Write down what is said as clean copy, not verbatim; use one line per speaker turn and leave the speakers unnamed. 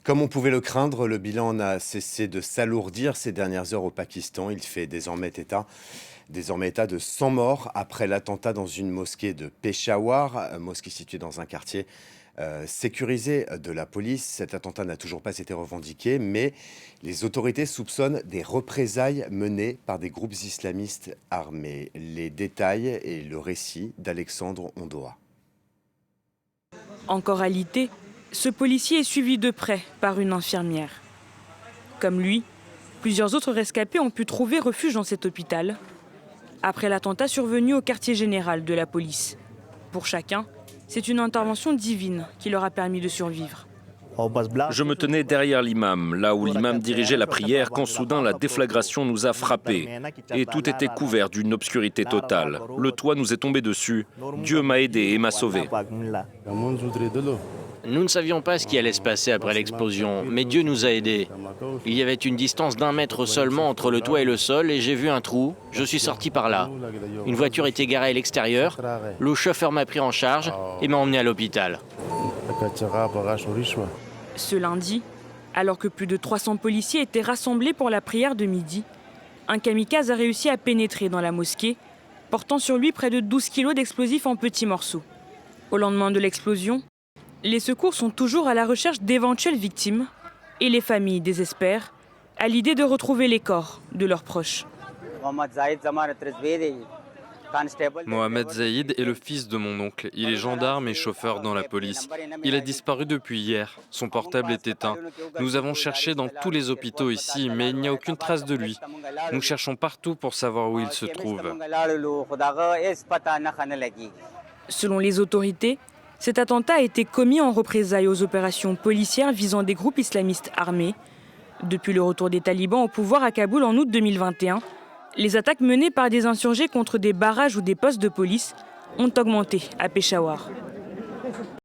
Comme on pouvait le craindre, le bilan n'a cessé de s'alourdir ces dernières heures au Pakistan. Il fait désormais état de 100 morts après l'attentat dans une mosquée de Peshawar, mosquée située dans un quartier sécurisé de la police. Cet attentat n'a toujours pas été revendiqué, mais les autorités soupçonnent des représailles menées par des groupes islamistes armés. Les détails et le récit d'Alexandre Ondoa.
Encore alité, ce policier est suivi de près par une infirmière. Comme lui, plusieurs autres rescapés ont pu trouver refuge dans cet hôpital après l'attentat survenu au quartier général de la police. Pour chacun, c'est une intervention divine qui leur a permis de survivre.
Je me tenais derrière l'imam, là où l'imam dirigeait la prière, quand soudain la déflagration nous a frappés. Et tout était couvert d'une obscurité totale. Le toit nous est tombé dessus. Dieu m'a aidé et m'a sauvé.
Nous ne savions pas ce qui allait se passer après l'explosion, mais Dieu nous a aidés. Il y avait une distance d'1 mètre seulement entre le toit et le sol et j'ai vu un trou. Je suis sorti par là. Une voiture était garée à l'extérieur. Le chauffeur m'a pris en charge et m'a emmené à l'hôpital.
Ce lundi, alors que plus de 300 policiers étaient rassemblés pour la prière de midi, un kamikaze a réussi à pénétrer dans la mosquée, portant sur lui près de 12 kilos d'explosifs en petits morceaux. Au lendemain de l'explosion, les secours sont toujours à la recherche d'éventuelles victimes et les familles désespèrent à l'idée de retrouver les corps de leurs proches.
Mohamed Zaïd est le fils de mon oncle. Il est gendarme et chauffeur dans la police. Il a disparu depuis hier. Son portable est éteint. Nous avons cherché dans tous les hôpitaux ici, mais il n'y a aucune trace de lui. Nous cherchons partout pour savoir où il se trouve.
Selon les autorités, cet attentat a été commis en représailles aux opérations policières visant des groupes islamistes armés. Depuis le retour des talibans au pouvoir à Kaboul en août 2021, les attaques menées par des insurgés contre des barrages ou des postes de police ont augmenté à Peshawar.